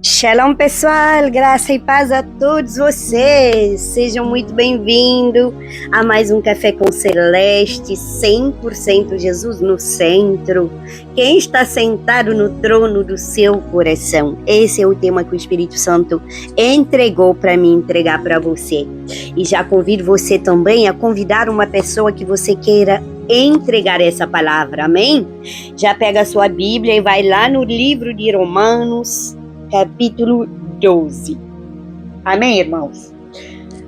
Shalom pessoal, graça e paz a todos vocês, sejam muito bem-vindos a mais um Café com Celeste, 100% Jesus no centro, quem está sentado no trono do seu coração, esse é o tema que o Espírito Santo entregou para mim entregar para você, e já convido você também a convidar uma pessoa que você queira entregar essa palavra, amém? Já pega a sua Bíblia e vai lá no livro de Romanos, capítulo 12. Amém, irmãos?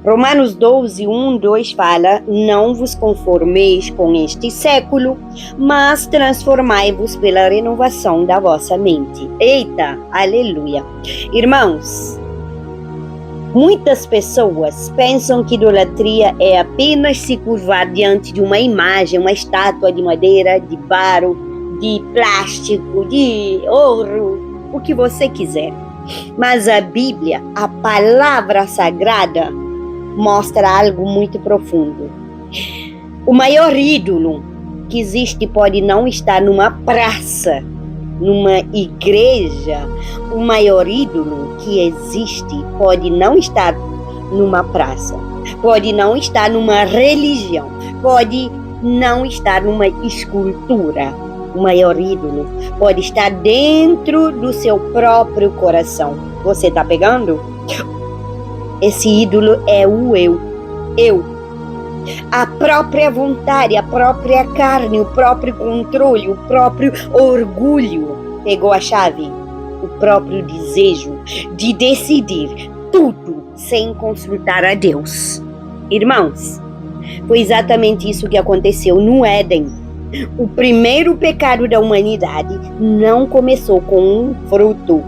Romanos 12, 1, 2 fala: não vos conformeis com este século, mas transformai-vos pela renovação da vossa mente. Eita, aleluia. Irmãos, muitas pessoas pensam que idolatria é apenas se curvar diante de uma imagem, uma estátua de madeira, de barro, de plástico, de ouro, o que você quiser. Mas a Bíblia, a palavra sagrada, mostra algo muito profundo. O maior ídolo que existe pode não estar numa praça, numa igreja. O maior ídolo que existe pode não estar numa praça, pode não estar numa religião, pode não estar numa escultura. O maior ídolo pode estar dentro do seu próprio coração. Você está pegando? Esse ídolo é o eu. Eu. A própria vontade, a própria carne, o próprio controle, o próprio orgulho. Pegou a chave? O próprio desejo de decidir tudo sem consultar a Deus. Irmãos, foi exatamente isso que aconteceu no Éden. O primeiro pecado da humanidade não começou com um fruto,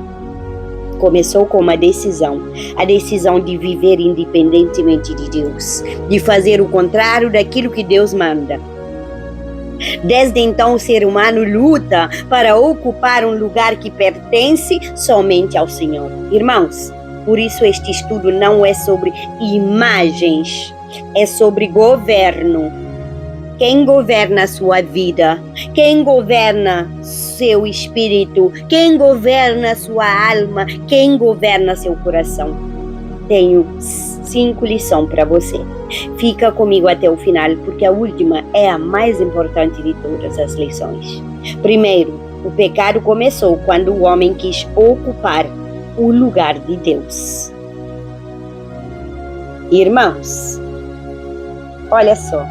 começou com uma decisão, a decisão de viver independentemente de Deus, de fazer o contrário daquilo que Deus manda. Desde então o ser humano luta para ocupar um lugar que pertence somente ao Senhor. Irmãos, por isso este estudo não é sobre imagens, é sobre governo. Quem governa a sua vida? Quem governa seu espírito? Quem governa a sua alma? Quem governa seu coração? Tenho 5 lições para você. Fica comigo até o final, porque a última é a mais importante de todas as lições. Primeiro, o pecado começou quando o homem quis ocupar o lugar de Deus. Irmãos, olha só.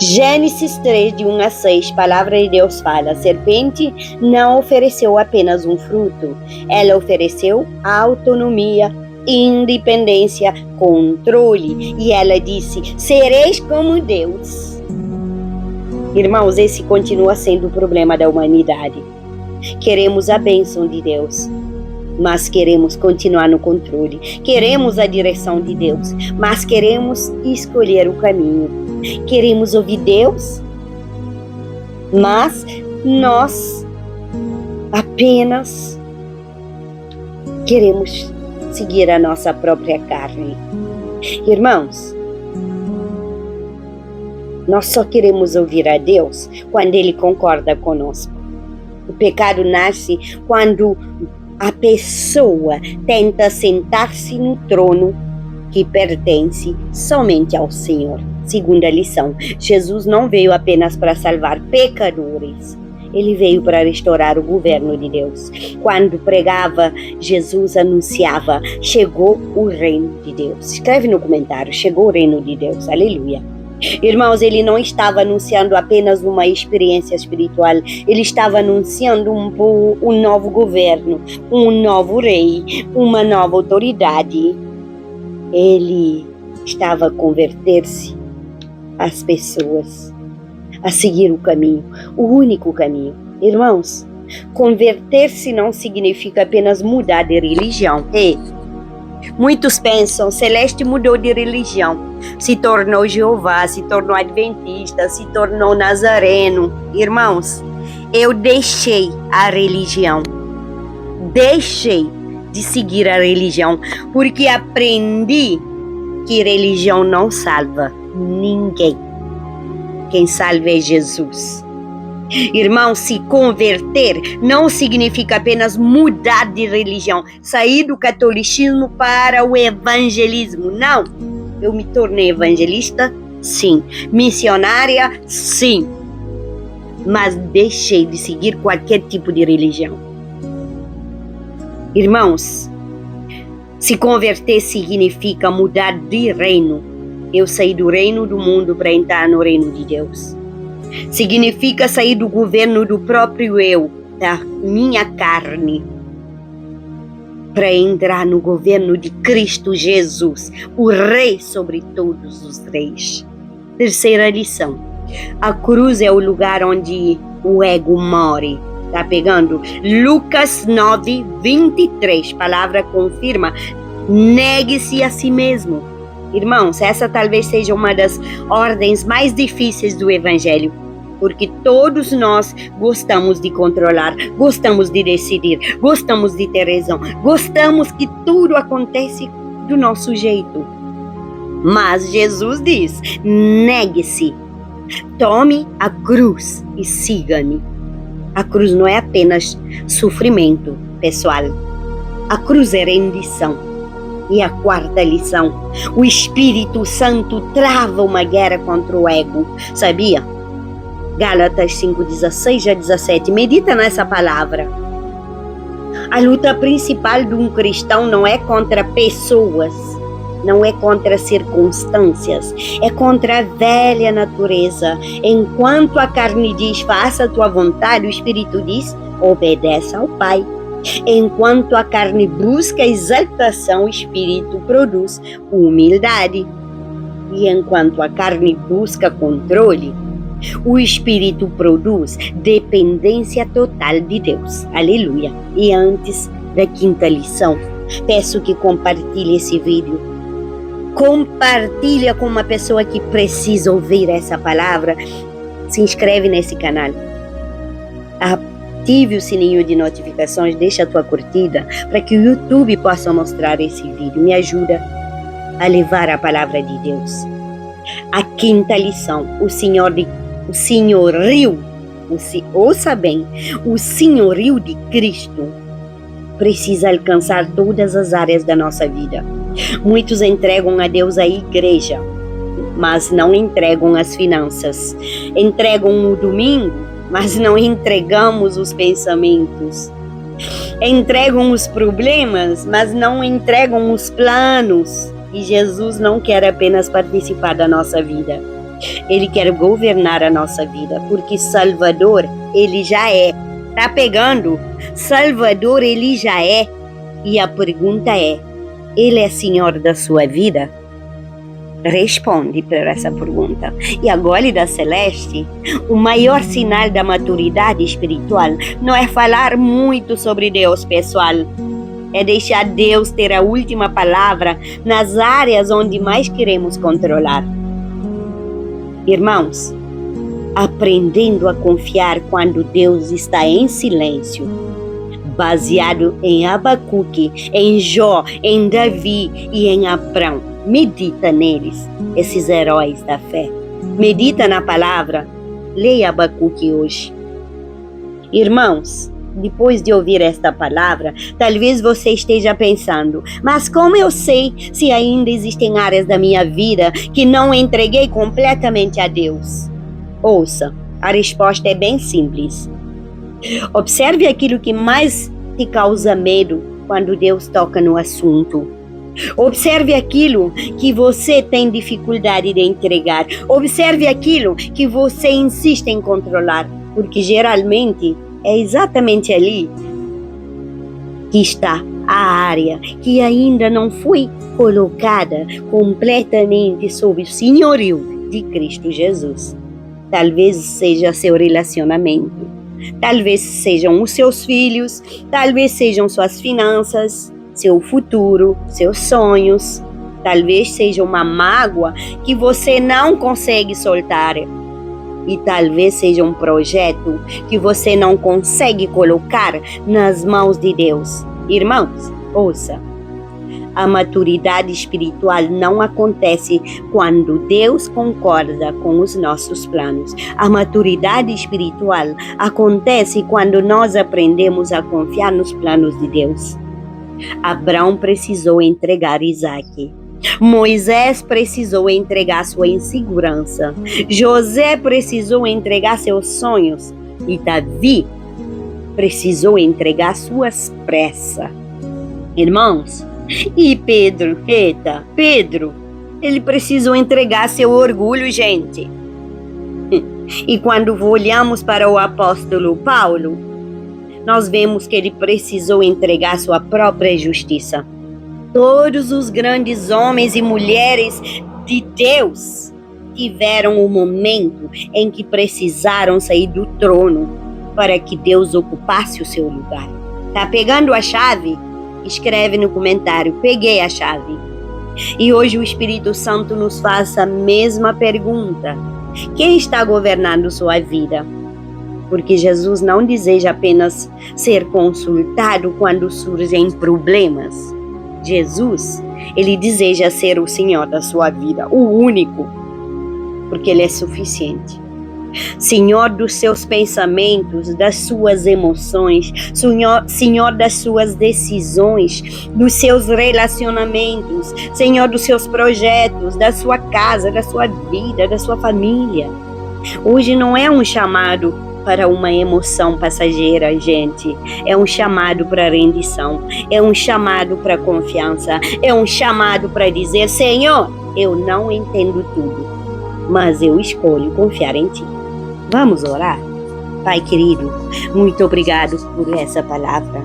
Gênesis 3, de 1 a 6, palavra de Deus fala: a serpente não ofereceu apenas um fruto, ela ofereceu autonomia, independência, controle, e ela disse: sereis como Deus. Irmãos, esse continua sendo o problema da humanidade. Queremos a bênção de Deus, mas queremos continuar no controle. Queremos a direção de Deus, mas queremos escolher o caminho. Queremos ouvir Deus, mas nós apenas queremos seguir a nossa própria carne. Irmãos, nós só queremos ouvir a Deus quando Ele concorda conosco. O pecado nasce quando a pessoa tenta sentar-se no trono que pertence somente ao Senhor. Segunda lição: Jesus não veio apenas para salvar pecadores, Ele veio para restaurar o governo de Deus. Quando pregava, Jesus anunciava: chegou o reino de Deus. Escreve no comentário: chegou o reino de Deus, aleluia. Irmãos, Ele não estava anunciando apenas uma experiência espiritual, Ele estava anunciando um novo governo, um novo rei, uma nova autoridade. Ele estava a converter-se as pessoas a seguir o caminho, o único caminho. Irmãos, converter-se não significa apenas mudar de religião. Muitos pensam: Celeste mudou de religião, se tornou Jeová, se tornou adventista, se tornou nazareno. Irmãos, eu deixei a religião, deixei de seguir a religião, porque aprendi que religião não salva ninguém. Quem salva é Jesus. Irmão, se converter não significa apenas mudar de religião, sair do catolicismo para o evangelismo. Não. Eu me tornei evangelista? Sim. Missionária? Sim. Mas deixei de seguir qualquer tipo de religião. Irmãos, se converter significa mudar de reino. Eu saí do reino do mundo para entrar no reino de Deus. Significa sair do governo do próprio eu, da minha carne, para entrar no governo de Cristo Jesus, o Rei sobre todos os reis. Terceira lição. A cruz é o lugar onde o ego morre. Tá pegando? Lucas 9, 23. Palavra confirma. Negue-se a si mesmo. Irmãos, essa talvez seja uma das ordens mais difíceis do Evangelho, porque todos nós gostamos de controlar, gostamos de decidir, gostamos de ter razão, gostamos que tudo acontece do nosso jeito. Mas Jesus diz, negue-se, tome a cruz e siga-me. A cruz não é apenas sofrimento, pessoal. A cruz é rendição. E a quarta lição, o Espírito Santo trava uma guerra contra o ego, sabia? Gálatas 5:16 a 17, medita nessa palavra. A luta principal de um cristão não é contra pessoas, não é contra circunstâncias, é contra a velha natureza. Enquanto a carne diz, faça a tua vontade, o Espírito diz, obedeça ao Pai. Enquanto a carne busca exaltação, o Espírito produz humildade. E enquanto a carne busca controle, o Espírito produz dependência total de Deus. Aleluia! E antes da quinta lição, peço que compartilhe esse vídeo. Compartilha com uma pessoa que precisa ouvir essa palavra. Se inscreve nesse canal. Ative o sininho de notificações, deixa a tua curtida para que o YouTube possa mostrar esse vídeo. Me ajuda a levar a palavra de Deus. A quinta lição, o senhorio, ouça bem, o senhorio de Cristo precisa alcançar todas as áreas da nossa vida. Muitos entregam a Deus a igreja, mas não entregam as finanças. Entregam o domingo, mas não entregamos os pensamentos. Entregam os problemas, mas não entregam os planos. E Jesus não quer apenas participar da nossa vida. Ele quer governar a nossa vida, porque Salvador, Ele já é. Tá pegando? Salvador, Ele já é. E a pergunta é, Ele é Senhor da sua vida? Responde para essa pergunta. E a Gólida Celeste, o maior sinal da maturidade espiritual não é falar muito sobre Deus, pessoal. É deixar Deus ter a última palavra nas áreas onde mais queremos controlar. Irmãos, aprendendo a confiar quando Deus está em silêncio, baseado em Abacuque, em Jó, em Davi e em Abraão. Medita neles, esses heróis da fé. Medita na palavra. Leia Abacuque hoje. Irmãos, depois de ouvir esta palavra, talvez você esteja pensando, mas como eu sei se ainda existem áreas da minha vida que não entreguei completamente a Deus? Ouça, a resposta é bem simples. Observe aquilo que mais te causa medo quando Deus toca no assunto. Observe aquilo que você tem dificuldade de entregar. Observe aquilo que você insiste em controlar, porque geralmente é exatamente ali que está a área que ainda não foi colocada completamente sob o senhorio de Cristo Jesus. Talvez seja seu relacionamento, talvez sejam os seus filhos, talvez sejam suas finanças, seu futuro, seus sonhos, talvez seja uma mágoa que você não consegue soltar e talvez seja um projeto que você não consegue colocar nas mãos de Deus. Irmãos, ouça, A maturidade espiritual não acontece quando Deus concorda com os nossos planos. A maturidade espiritual acontece quando nós aprendemos a confiar nos planos de Deus. Abraão precisou entregar Isaque. Moisés precisou entregar sua insegurança. José precisou entregar seus sonhos. E Davi precisou entregar suas pressas. Irmãos, e Pedro, ele precisou entregar seu orgulho, gente. E quando olhamos para o apóstolo Paulo, nós vemos que ele precisou entregar sua própria justiça. Todos os grandes homens e mulheres de Deus tiveram um momento em que precisaram sair do trono para que Deus ocupasse o seu lugar. Tá pegando a chave? Escreve no comentário, peguei a chave. E hoje o Espírito Santo nos faz a mesma pergunta. Quem está governando sua vida? Porque Jesus não deseja apenas ser consultado quando surgem problemas. Jesus, ele deseja ser o Senhor da sua vida, o único, porque ele é suficiente. Senhor dos seus pensamentos, das suas emoções, Senhor das suas decisões, dos seus relacionamentos, Senhor dos seus projetos, da sua casa, da sua vida, da sua família. Hoje não é um chamado para uma emoção passageira, gente. É um chamado para rendição, é um chamado para confiança, é um chamado para dizer: Senhor, eu não entendo tudo, mas eu escolho confiar em Ti. Vamos orar? Pai querido, muito obrigado por essa palavra.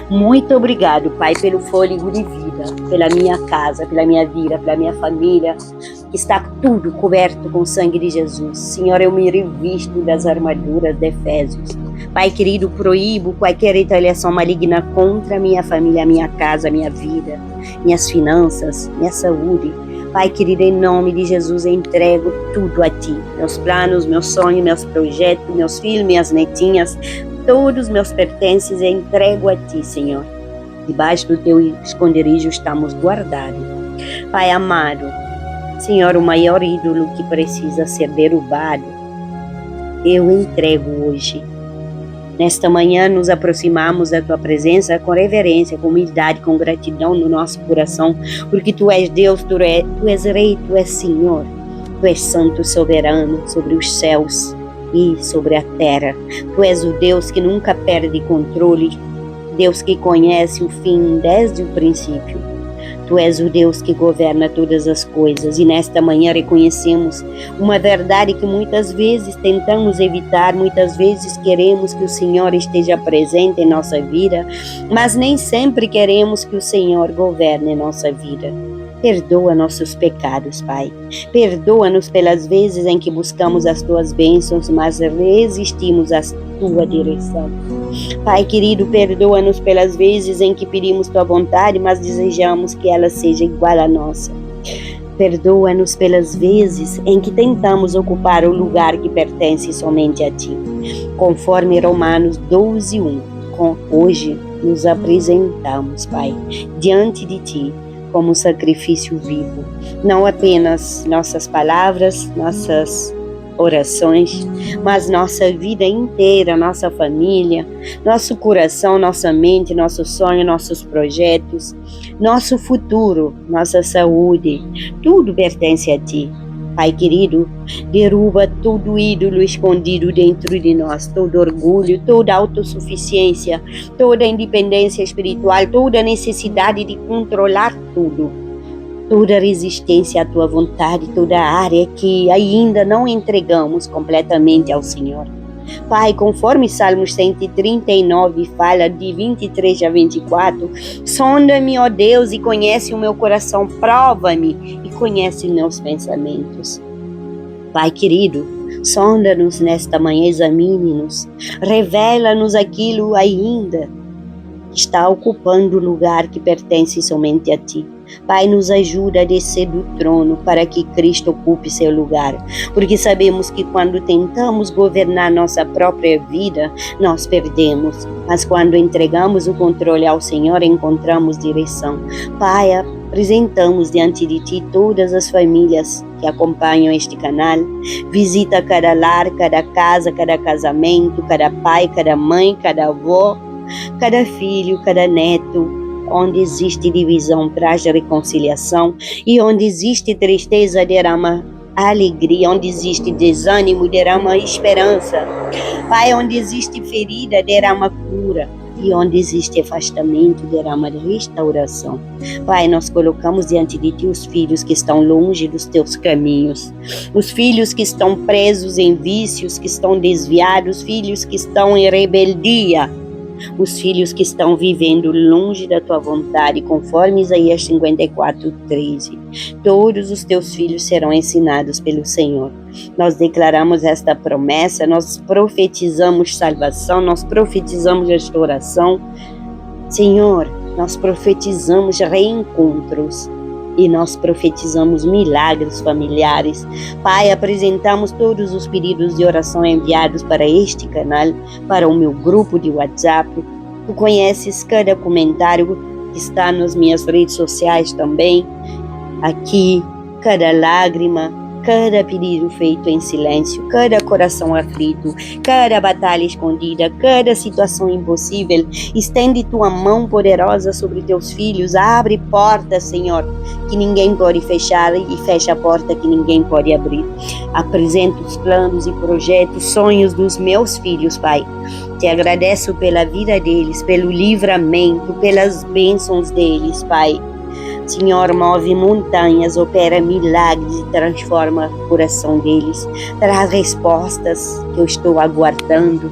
Muito obrigado, Pai, pelo fôlego de vida, pela minha casa, pela minha vida, pela minha família, que está tudo coberto com o sangue de Jesus. Senhor, eu me revisto das armaduras de Efésios. Pai querido, proíbo qualquer retaliação maligna contra a minha família, a minha casa, a minha vida, minhas finanças, minha saúde. Pai querido, em nome de Jesus, eu entrego tudo a Ti. Meus planos, meus sonhos, meus projetos, meus filhos, minhas netinhas, todos os meus pertences eu entrego a Ti, Senhor. Debaixo do Teu esconderijo estamos guardados. Pai amado, Senhor, o maior ídolo que precisa ser derrubado, eu entrego hoje. Nesta manhã nos aproximamos da Tua presença com reverência, com humildade, com gratidão no nosso coração, porque Tu és Deus, Tu és Rei, Tu és Senhor, Tu és Santo Soberano sobre os céus e sobre a terra. Tu és o Deus que nunca perde controle, Deus que conhece o fim desde o princípio. Tu és o Deus que governa todas as coisas, e nesta manhã reconhecemos uma verdade que muitas vezes tentamos evitar, muitas vezes queremos que o Senhor esteja presente em nossa vida, mas nem sempre queremos que o Senhor governe nossa vida. Perdoa nossos pecados, Pai. Perdoa-nos pelas vezes em que buscamos as Tuas bênçãos, mas resistimos à Tua direção. Pai querido, perdoa-nos pelas vezes em que pedimos Tua vontade, mas desejamos que ela seja igual à nossa. Perdoa-nos pelas vezes em que tentamos ocupar o lugar que pertence somente a Ti. Conforme Romanos 12:1, hoje nos apresentamos, Pai, diante de Ti, como sacrifício vivo, não apenas nossas palavras, nossas orações, mas nossa vida inteira, nossa família, nosso coração, nossa mente, nosso sonho, nossos projetos, nosso futuro, nossa saúde, tudo pertence a Ti. Pai querido, derruba todo ídolo escondido dentro de nós, todo orgulho, toda autossuficiência, toda independência espiritual, toda necessidade de controlar tudo, toda resistência à Tua vontade, toda área que ainda não entregamos completamente ao Senhor. Pai, conforme Salmos 139 fala de 23 a 24, sonda-me, ó Deus, e conhece o meu coração, prova-me e conhece meus pensamentos. Pai querido, sonda-nos nesta manhã, examine-nos, revela-nos aquilo ainda que está ocupando o lugar que pertence somente a Ti. Pai, nos ajuda a descer do trono para que Cristo ocupe seu lugar, porque sabemos que quando tentamos governar nossa própria vida, nós perdemos, mas quando entregamos o controle ao Senhor, encontramos direção. Pai, apresentamos diante de Ti todas as famílias que acompanham este canal. Visita cada lar, cada casa, cada casamento, cada pai, cada mãe, cada avó, cada filho, cada neto. Onde existe divisão, traz reconciliação, e onde existe tristeza, derrama alegria, onde existe desânimo, derrama esperança. Pai, onde existe ferida, derrama cura, e onde existe afastamento, derrama restauração. Pai, nós colocamos diante de Ti os filhos que estão longe dos Teus caminhos, os filhos que estão presos em vícios, que estão desviados, os filhos que estão em rebeldia, os filhos que estão vivendo longe da Tua vontade, conforme Isaías 54:13. Todos os Teus filhos serão ensinados pelo Senhor. Nós declaramos esta promessa, nós profetizamos salvação, nós profetizamos restauração. Senhor, nós profetizamos reencontros e nós profetizamos milagres familiares. Pai, apresentamos todos os pedidos de oração enviados para este canal, para o meu grupo de WhatsApp. Tu conheces cada comentário que está nas minhas redes sociais também. Aqui, cada lágrima, cada pedido feito em silêncio, cada coração aflito, cada batalha escondida, cada situação impossível. Estende Tua mão poderosa sobre Teus filhos. Abre portas, Senhor, que ninguém pode fechar, e fecha a porta que ninguém pode abrir. Apresento os planos e projetos, sonhos dos meus filhos, Pai. Te agradeço pela vida deles, pelo livramento, pelas bênçãos deles, Pai. Senhor, move montanhas, opera milagres e transforma o coração deles. Traz respostas que eu estou aguardando.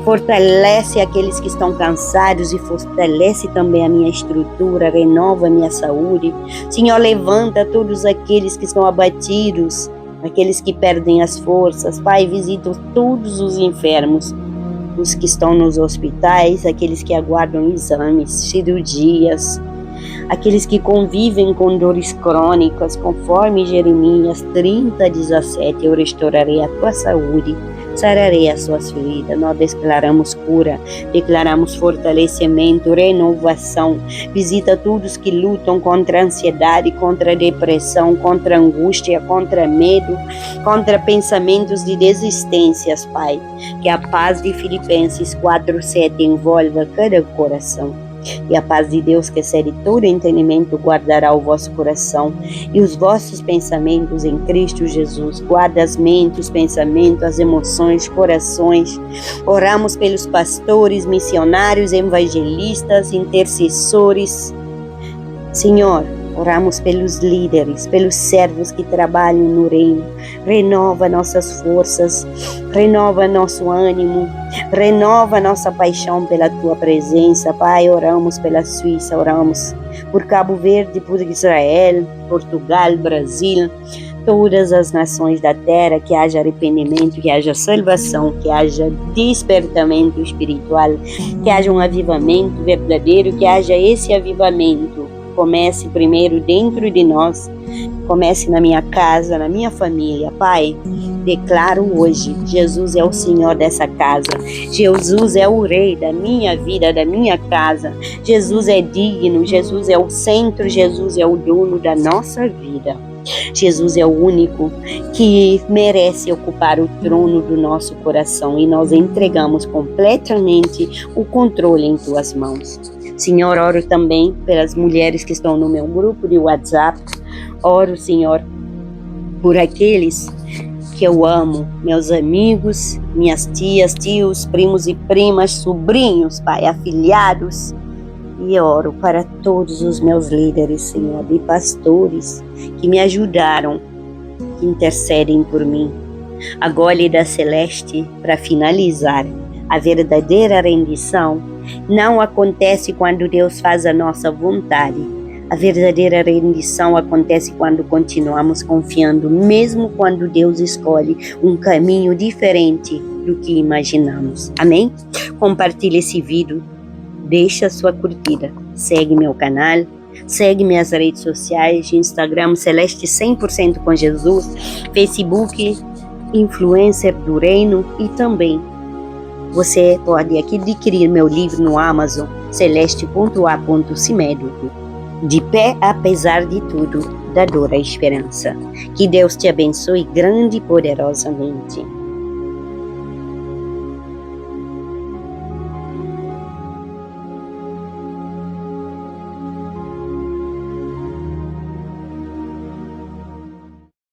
Fortalece aqueles que estão cansados e fortalece também a minha estrutura, renova a minha saúde. Senhor, levanta todos aqueles que estão abatidos, aqueles que perdem as forças. Pai, visita todos os enfermos, os que estão nos hospitais, aqueles que aguardam exames, cirurgias, aqueles que convivem com dores crônicas, conforme Jeremias 30:17, eu restaurarei a tua saúde, sararei as suas feridas. Nós declaramos cura, declaramos fortalecimento, renovação. Visita todos que lutam contra a ansiedade, contra a depressão, contra a angústia, contra medo, contra pensamentos de desistências, Pai. Que a paz de Filipenses 4:7 envolva cada coração. E a paz de Deus, que excede todo entendimento, guardará o vosso coração e os vossos pensamentos em Cristo Jesus. Guarda as mentes, os pensamentos, as emoções, corações. Oramos pelos pastores, missionários, evangelistas, intercessores. Senhor, oramos pelos líderes, pelos servos que trabalham no reino. Renova nossas forças, renova nosso ânimo, renova nossa paixão pela Tua presença. Pai, oramos pela Suíça, oramos por Cabo Verde, por Israel, Portugal, Brasil, todas as nações da terra. Que haja arrependimento, que haja salvação, que haja despertamento espiritual, que haja um avivamento verdadeiro, que haja esse avivamento. Comece primeiro dentro de nós, comece na minha casa, na minha família. Pai, declaro hoje, Jesus é o Senhor dessa casa, Jesus é o Rei da minha vida, da minha casa, Jesus é digno, Jesus é o centro, Jesus é o dono da nossa vida. Jesus é o único que merece ocupar o trono do nosso coração, e nós entregamos completamente o controle em Tuas mãos. Senhor, oro também pelas mulheres que estão no meu grupo de WhatsApp. Oro, Senhor, por aqueles que eu amo, meus amigos, minhas tias, tios, primos e primas, sobrinhos, Pai, afilhados. E oro para todos os meus líderes, Senhor, e pastores que me ajudaram, que intercedem por mim. Agora, da Celeste, para finalizar, a verdadeira rendição não acontece quando Deus faz a nossa vontade. A verdadeira rendição acontece quando continuamos confiando, mesmo quando Deus escolhe um caminho diferente do que imaginamos. Amém? Compartilhe esse vídeo, deixa sua curtida, segue meu canal, Segue minhas redes sociais, Instagram Celeste 100% com Jesus, Facebook Influencer do Reino, e também você pode aqui adquirir meu livro no Amazon, celeste.a.cimedo. De pé apesar de tudo, da dor à esperança. Que Deus te abençoe grande e poderosamente.